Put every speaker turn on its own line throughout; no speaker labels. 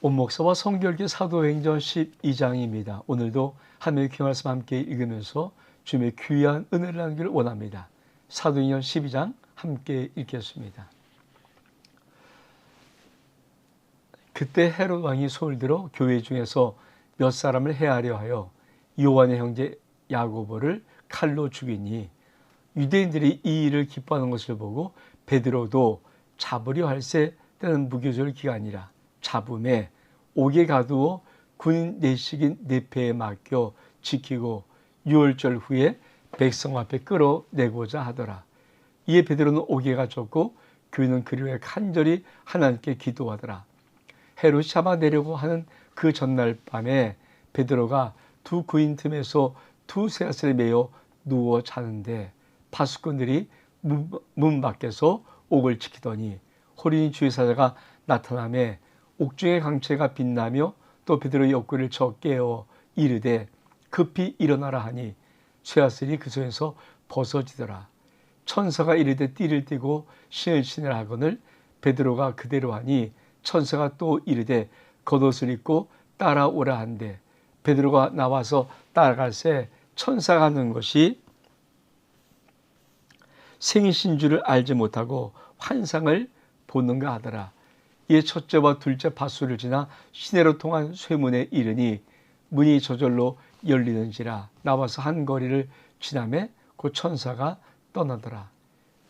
온 목사와 성결기 사도행전 12장입니다. 오늘도 하나님의 귀한 말씀 함께 읽으면서 주님의 귀한 은혜를 나누기를 원합니다. 사도행전 12장 함께 읽겠습니다. 그때 헤롯 왕이 손을 들어 교회 중에서 몇 사람을 해하려 하여 요한의 형제 야고보를 칼로 죽이니 유대인들이 이 일을 기뻐하는 것을 보고 베드로도 잡으려 할세 때는 무교절 기간이라 잡음에 옥에 가두어 군인 내식인 네페에 맡겨 지키고 6월절 후에 백성 앞에 끌어내고자 하더라. 이에 베드로는 옥에 갇혔고 교인은 그를 위해 간절히 하나님께 기도하더라. 헤롯이 잡아내려고 하는 그 전날 밤에 베드로가 두 구인 틈에서 두 쇠사슬에 매여 누워 자는데 파수꾼들이 문 밖에서 옥을 지키더니 호련히 주의 사자가 나타나매 옥중의 강체가 빛나며 또 베드로의 옆구리를 쳐 깨어 이르되 급히 일어나라 하니 쇠사슬이 그 손에서 벗어지더라. 천사가 이르되 띠를 띠고 신을 신으라 하거늘 베드로가 그대로 하니 천사가 또 이르되 겉옷을 입고 따라오라 한대 베드로가 나와서 따라갈새 천사가 하는 것이 생이신 줄을 알지 못하고 환상을 보는가 하더라. 이에 첫째와 둘째 밧줄을 지나 시내로 통한 쇠문에 이르니 문이 저절로 열리는지라 나와서 한 거리를 지나매 그 천사가 떠나더라.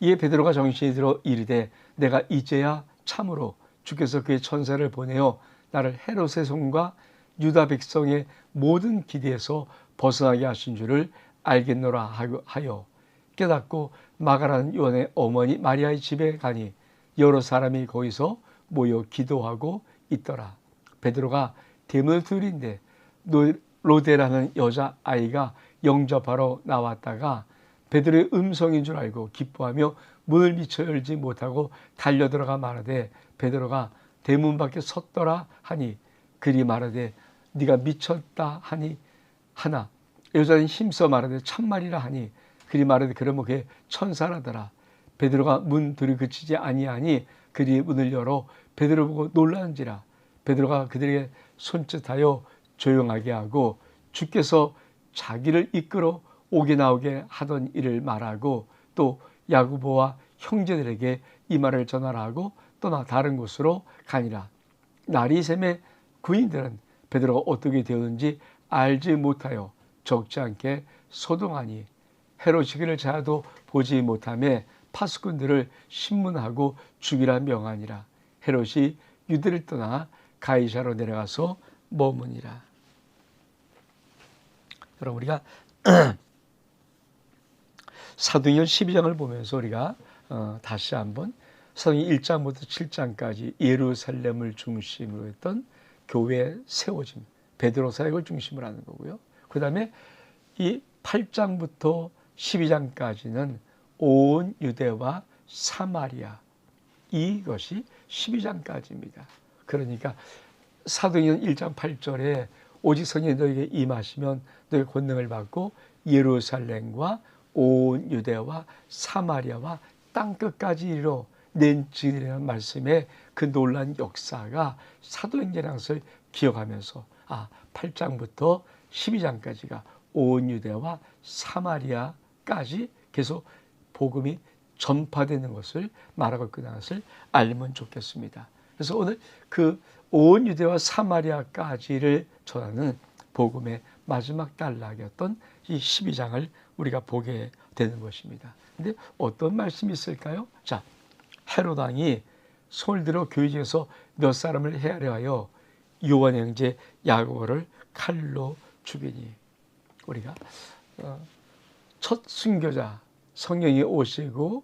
이에 베드로가 정신이 들어 이르되 내가 이제야 참으로 주께서 그의 천사를 보내어 나를 헤롯의 손과 유다 백성의 모든 기대에서 벗어나게 하신 줄을 알겠노라 하여 깨닫고 마가라는 요한의 어머니 마리아의 집에 가니 여러 사람이 거기서 모여 기도하고 있더라. 베드로가 대문을 두드린데 로데라는 여자아이가 영접하러 나왔다가 베드로의 음성인 줄 알고 기뻐하며 문을 미처 열지 못하고 달려들어가 말하되 베드로가 대문 밖에 섰더라 하니 그리 말하되 네가 미쳤다 하니 하나 여자는 힘써 말하되 참말이라 하니 그리 말하되 그러면 그게 천사라더라. 베드로가 문 들이그치지 아니하니 그리 문을 열어 베드로 보고 놀라는지라. 베드로가 그들에게 손짓하여 조용하게 하고 주께서 자기를 이끌어 옥에 나오게 하던 일을 말하고 또 야고보와 형제들에게 이 말을 전하라 하고 떠나 다른 곳으로 가니라. 날이 새매 군인들은 베드로가 어떻게 되었는지 알지 못하여 적지 않게 소동하니 헤롯이 그를 자도 보지 못하며 파수꾼들을 신문하고 죽이라 명하니라. 헤롯이 유대를 떠나 가이사로 내려가서 머무니라. 여러분 우리가 사도행전 12장을 보면서 우리가 다시 한번 사도행전 1장부터 7장까지 예루살렘을 중심으로 했던 교회 세워짐, 베드로 사역을 중심으로 하는 거고요. 그 다음에 이 8장부터 12장까지는 온 유대와 사마리아, 이것이 12장까지입니다. 그러니까 사도행전 1장 8절에 오직 성령이 너에게 임하시면 너의 권능을 받고 예루살렘과 온 유대와 사마리아와 땅끝까지 이르러 낸 증인이라는 말씀에 그 놀란 역사가 사도행전이라는 것을 기억하면서 8장부터 12장까지가 온 유대와 사마리아까지 계속 복음이 전파되는 것을 말하고 있다는 것을 알면 좋겠습니다. 그래서 오늘 그 온 유대와 사마리아까지를 전하는 복음의 마지막 단락이었던 이 12장을 우리가 보게 되는 것입니다. 그런데 어떤 말씀이 있을까요? 자, 헤롯 왕이 손을 들어 교회 중에서 몇 사람을 해하려 하여 요한의 형제 야고보를 칼로 죽이니 우리가 첫 순교자 성령이 오시고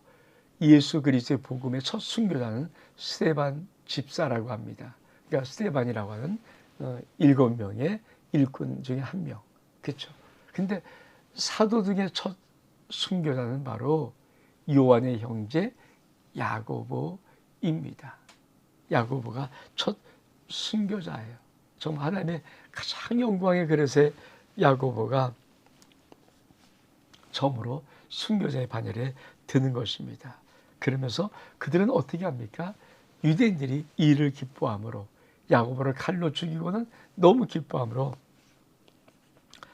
예수 그리스도의 복음의 첫 순교자는 스데반 집사라고 합니다. 그러니까 스데반이라고 하는 7명의 일꾼 중에 한 명. 그렇죠. 근데 사도 중에 첫 순교자는 바로 요한의 형제 야고보입니다. 야고보가 첫 순교자예요. 정말 하나님의 가장 영광의 그릇에 야고보가 처음으로 순교자의 반열에 드는 것입니다. 그러면서 그들은 어떻게 합니까? 유대인들이 이 일을 기뻐함으로 야고보를 칼로 죽이고는 너무 기뻐함으로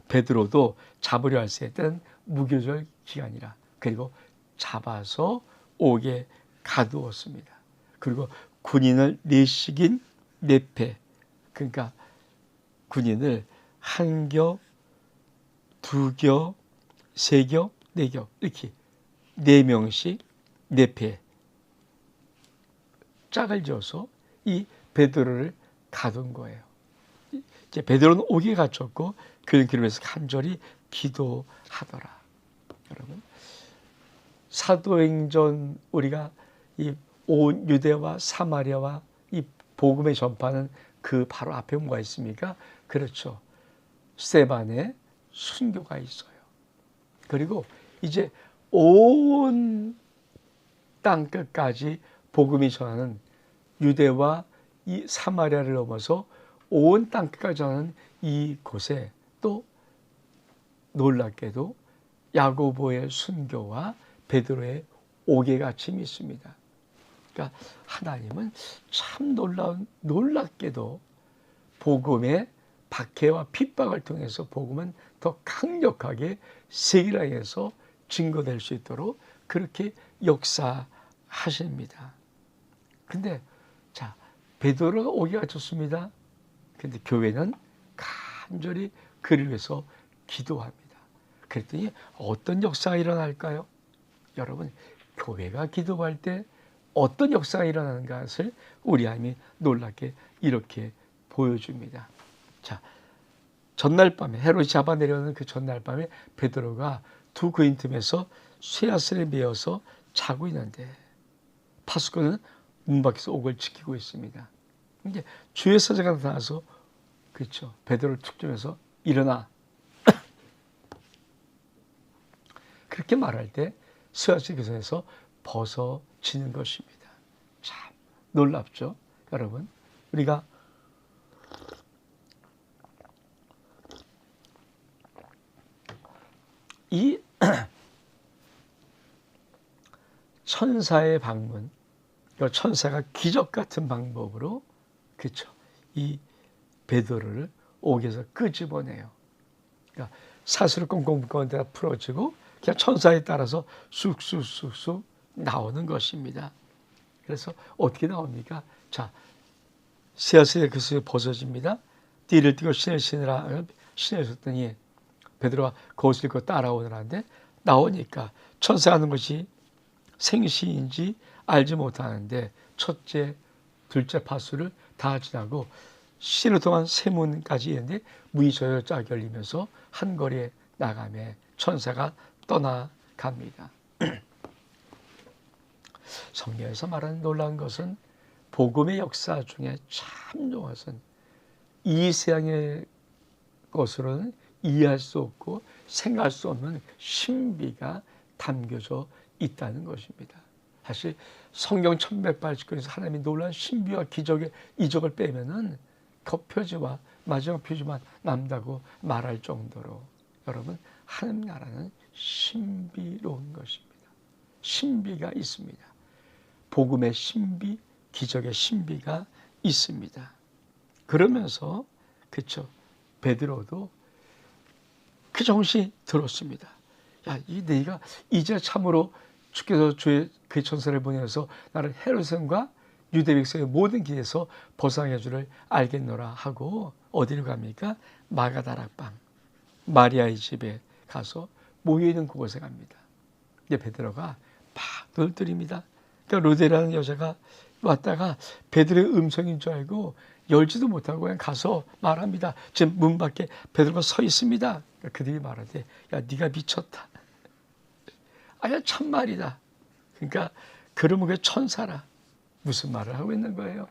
베드로도 잡으려 할 때는 무교절 기간이라 그리고 잡아서 옥에 가두었습니다. 그리고 군인을 네식인 네패, 그러니까 군인을 한 겨, 두 겨, 세 겨, 네 겨 이렇게 4명씩 네패 짝을 지어서 이 베드로를 가둔 거예요. 이제 베드로는 옥에 갇혔고 그는 그러면서 간절히 기도하더라. 여러분, 사도행전 우리가 이 온 유대와 사마리아와 이 복음의 전파는 그 바로 앞에 뭐가 있습니까? 그렇죠. 스데반의 순교가 있어요. 그리고 이제 온 땅끝까지 복음이 전하는 유대와 이 사마리아를 넘어서 온 땅끝까지 전하는 이곳에 또 놀랍게도 야고보의 순교와 베드로의 옥의 갇힘이 있습니다. 그러니까 하나님은 참 놀랍게도 복음의 박해와 핍박을 통해서 복음은 더 강력하게 세계를 향해서 증거될 수 있도록 그렇게 역사하십니다. 근데 자, 베드로가 옥에 갇혔습니다. 근데 교회는 간절히 그를 위해서 기도합니다. 그랬더니 어떤 역사가 일어날까요? 여러분, 교회가 기도할 때 어떤 역사가 일어나는 것을 우리 하나님이 놀랍게 이렇게 보여줍니다. 자, 전날 밤에 헤롯이 잡아내려는 그 전날 밤에 베드로가 두 그인 틈에서 쇠사슬에 매어서 자고 있는데 파수꾼은 문 밖에서 옥을 지키고 있습니다. 이제 주의 사자가 나타나서 그렇죠. 베드로를 툭 주면서 일어나. 그렇게 말할 때 쇠사슬 교선에서 벗어지는 것입니다. 참 놀랍죠, 여러분. 우리가 이 천사의 방문, 천사가 기적 같은 방법으로 그렇죠. 이 베드로를 옥에서 끄집어내요. 그러니까 사슬을 꽁꽁 묶은 데가 풀어지고 그냥 천사에 따라서 쑥쑥쑥쑥 나오는 것입니다. 그래서 어떻게 나옵니까? 자, 쇠사슬의 그 수에 벗어집니다. 띠를 띠고 신을 신으라 신으셨더니 베드로가 그것을 입고 따라오느라는데 나오니까 천사가 하는 것이 생시인지 알지 못하는데 첫째, 둘째 파수를 다 지나고 신을 통한 세문까지 있는데 문이 저절 쫙 열리면서 한 거리에 나가며 천사가 떠나갑니다. 성경에서 말하는 놀라운 것은 복음의 역사 중에 참 좋은 것은 이 세상의 것으로는 이해할 수 없고 생각할 수 없는 신비가 담겨져 있다는 것입니다. 사실 성경 1189에서 하나님의 놀라운 신비와 기적의 이적을 빼면은 겉표지와 마지막 표지만 남다고 말할 정도로 여러분 하나님 나라는 신비로운 것입니다. 신비가 있습니다. 복음의 신비, 기적의 신비가 있습니다. 그러면서 그렇죠. 베드로도 그 정신이 들었습니다. 야, 내가 이제 참으로 주께서 주의 그 천사를 보내서 나를 헤롯과 유대 백성의 모든 길에서 벗어나게 주를 알겠노라 하고 어디로 갑니까? 마가다락방 마리아의 집에 가서 모여있는 그곳에 갑니다. 근데 베드로가 막 놀더립니다. 그러니까 로데라는 여자가 왔다가 베드로의 음성인 줄 알고 열지도 못하고 그냥 가서 말합니다. 지금 문 밖에 베드로가 서 있습니다. 그러니까 그들이 말하되 야 네가 미쳤다. 아야 참말이다. 그러니까 그러면 그게 천사라. 무슨 말을 하고 있는 거예요?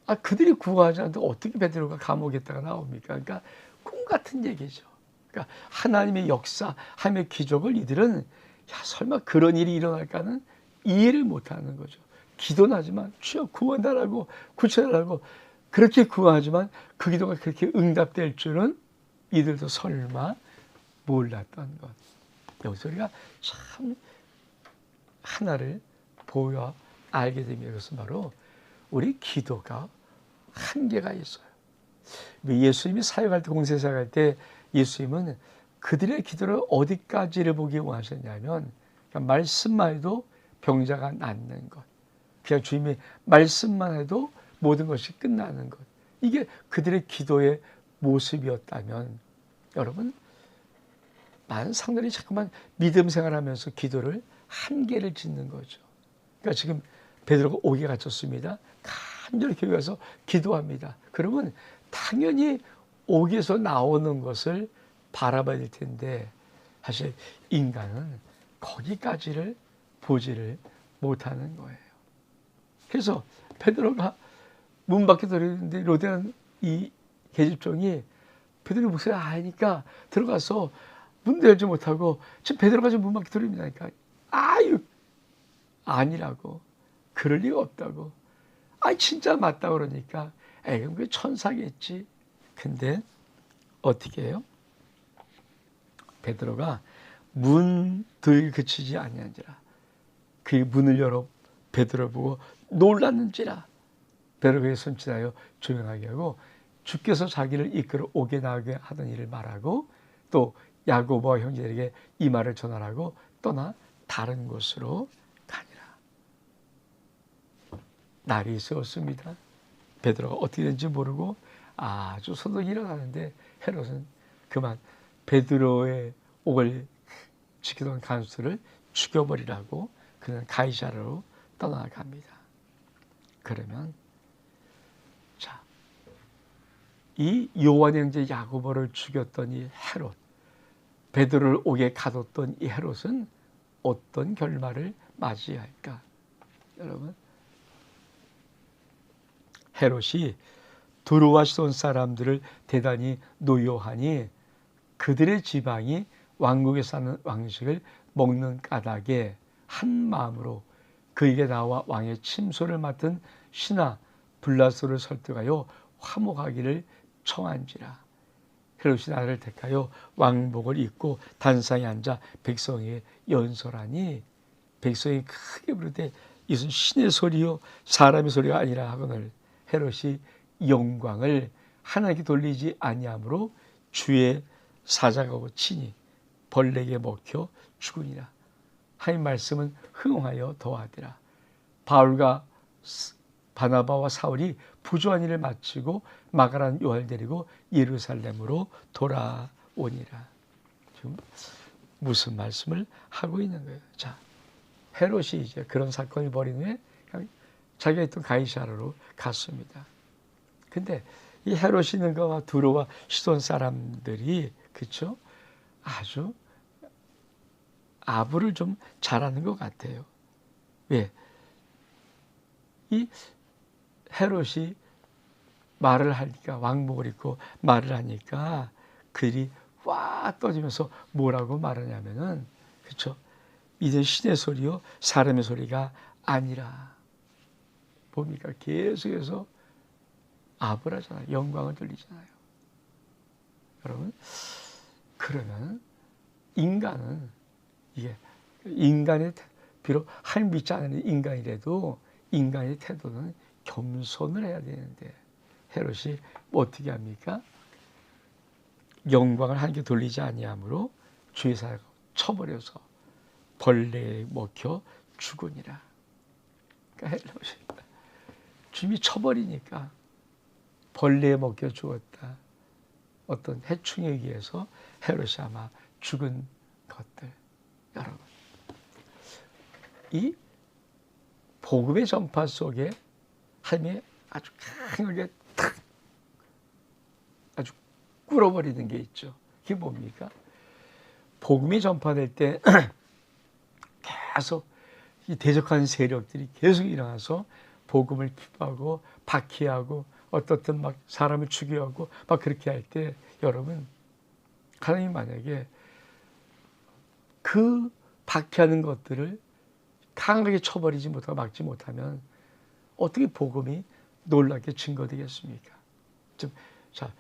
아 그들이 구하지 않는데 어떻게 베드로가 감옥에다가 나옵니까? 그러니까 꿈 같은 얘기죠. 그러니까 하나님의 역사, 하나님의 기적을 이들은 야 설마 그런 일이 일어날까는 이해를 못하는 거죠. 기도는 하지만 주여 구원달라고 구출달라고 그렇게 구하지만 그 기도가 그렇게 응답될 줄은 이들도 설마 몰랐던 것. 여기서 우리가 참 하나를 보여 알게 됩니다. 그것은 바로 우리 기도가 한계가 있어요. 예수님이 사역할 때, 공생 사역할 때 예수님은 그들의 기도를 어디까지를 보기 원하셨냐면 그냥 말씀만 해도 병자가 낫는 것, 그냥 주님이 말씀만 해도 모든 것이 끝나는 것, 이게 그들의 기도의 모습이었다면 여러분, 많은 상들이 자꾸만 믿음 생활하면서 기도를 한계를 짓는 거죠. 그러니까 지금 베드로가 옥에 갇혔습니다. 간절히 교회 가서 기도합니다. 그러면 당연히 옥에서 나오는 것을 바라봐야 될 텐데 사실 인간은 거기까지를 보지를 못하는 거예요. 그래서 베드로가 문 밖에 들어있는데 로데한 이 계집종이 베드로 목소리 아니까 들어가서 문 열지 못하고 지금 베드로가 지금 문 밖에 들어있다니까. 아유, 아니라고. 그럴 리가 없다고. 아, 진짜 맞다 그러니까 에이, 그럼 그게 천사겠지. 근데 어떻게 해요? 베드로가 문들 그치지 아니한지라. 그 문을 열어 베드로 보고 놀랐는지라. 베드로에게 손짓하여 조용하게 하고 주께서 자기를 이끌어 옥에 나가게 하던 일을 말하고 또 야고보와 형제들에게 이 말을 전하라고 떠나 다른 곳으로 가니라. 날이 새웠습니다. 베드로가 어떻게 된지 모르고 아주 소동이 일어나는데 헤롯은 그만 베드로의 옥을 지키던 간수를 죽여버리라고 그는 가이사랴로 떠나갑니다. 그러면 자, 이 요한 형제 야고보를 죽였던 이 헤롯, 베드로를 옥에 가뒀던 이 헤롯은 어떤 결말을 맞이할까? 여러분, 헤롯이 두루와 시돈 사람들을 대단히 노여하니 그들의 지방이 왕국에 사는 왕식을 먹는 까닭에 한 마음으로 그에게 나와 왕의 침소를 맡은 신하 블라소를 설득하여 화목하기를 청한지라. 헤롯이 나를 택하여 왕복을 입고 단상에 앉아 백성에게 연설하니 백성이 크게 부르되 이것은 신의 소리요 사람의 소리가 아니라 하거늘 헤롯이 영광을 하나님께 돌리지 아니하므로 주의 사자가고 치니 벌레에게 먹혀 죽으니라. 하나님 말씀은 흥하여 더하더라. 바울과 바나바와 사울이 부조한 일을 마치고 마가라는 요한을 데리고 예루살렘으로 돌아오니라. 지금 무슨 말씀을 하고 있는 거예요? 자, 헤롯이 이제 그런 사건을 벌인 후에 자기가 있던 가이사랴로 갔습니다. 근데 이 헤롯이 있는 거와 두로와 시돈 사람들이 그쵸? 아주 아부를 좀 잘하는 것 같아요. 왜? 이 헤롯이 말을 하니까 왕복을 입고 말을 하니까 그들이 와 떠지면서 뭐라고 말하냐면은 그쵸? 이제 신의 소리요 사람의 소리가 아니라 뭡니까? 계속해서 아부를 하잖아요. 영광을 돌리잖아요. 여러분, 그러면 인간은 이게 인간의 비록 하나님 믿지 않는 인간이라도 인간의 태도는 겸손을 해야 되는데 헤롯이 어떻게 합니까? 영광을 하나님께 돌리지 아니하므로 주의 사자가 쳐버려서 벌레에 먹혀 죽으니라. 그러니까 헤롯이 주님이 쳐버리니까 벌레에 먹혀 죽었다. 어떤 해충에 의해서 헤롯이 아마 죽은 것들. 여러분, 이 복음의 전파 속에 하나님이 아주 강하게 탁 아주 꿇어버리는 게 있죠. 그게 뭡니까? 복음이 전파될 때 계속 이 대적하는 세력들이 계속 일어나서 복음을 기뻐하고 박해하고 어떻든 막 사람을 죽여하고 막 그렇게 할 때 여러분, 하나님 만약에 그 박해하는 것들을 강하게 쳐버리지 못하고 막지 못하면 어떻게 복음이 놀랍게 증거되겠습니까? 자,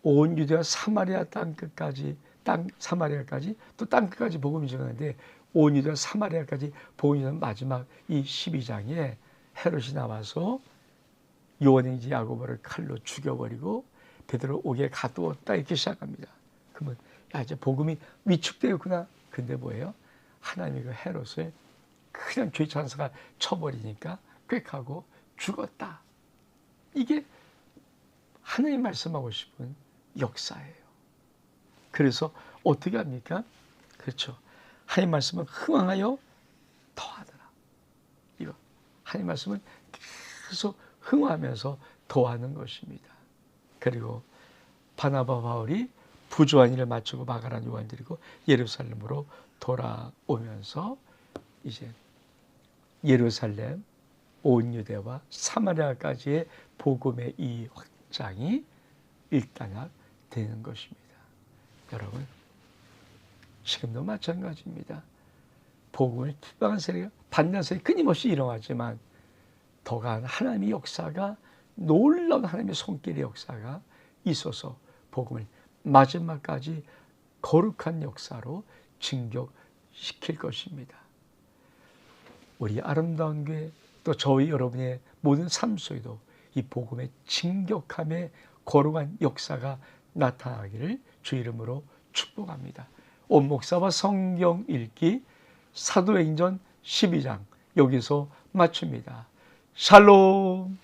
온 유대와 사마리아 땅 끝까지 사마리아까지 또 땅 끝까지 복음이 전하는데 온 유대와 사마리아까지 복음이 전하는 마지막 이 12장에 헤롯이 나와서 요한행지 야고보를 칼로 죽여버리고 베드로 옥에 가두었다 이렇게 시작합니다. 그러면 야 이제 복음이 위축되었구나. 근데 뭐예요? 하나님이 그 헤롯을 그냥 죄 천사가 쳐버리니까 꾀하고 죽었다. 이게 하나님 말씀하고 싶은 역사예요. 그래서 어떻게 합니까? 그렇죠. 하나님 말씀은 흥황하여 더하더라. 이거 하나님 말씀은 계속 흥하면서 더하는 것입니다. 그리고 바나바 바울이 부조한 일을 마치고 마가라 요한 데리고 예루살렘으로 돌아오면서 이제 예루살렘, 온 유대와 사마리아까지의 복음의 이 확장이 일단락되는 것입니다. 여러분, 지금도 마찬가지입니다. 복음을 기방한 세례가 반대한 세례가 끊임없이 일어나지만 더가한 하나님의 역사가 놀라운 하나님의 손길의 역사가 있어서 복음을 마지막까지 거룩한 역사로 진격시킬 것입니다. 우리 아름다운 교회 또 저희 여러분의 모든 삶 속에도 이 복음의 진격함의 거룩한 역사가 나타나기를 주 이름으로 축복합니다. 온 목사와 성경 읽기 사도행전 12장 여기서 마칩니다. 샬롬.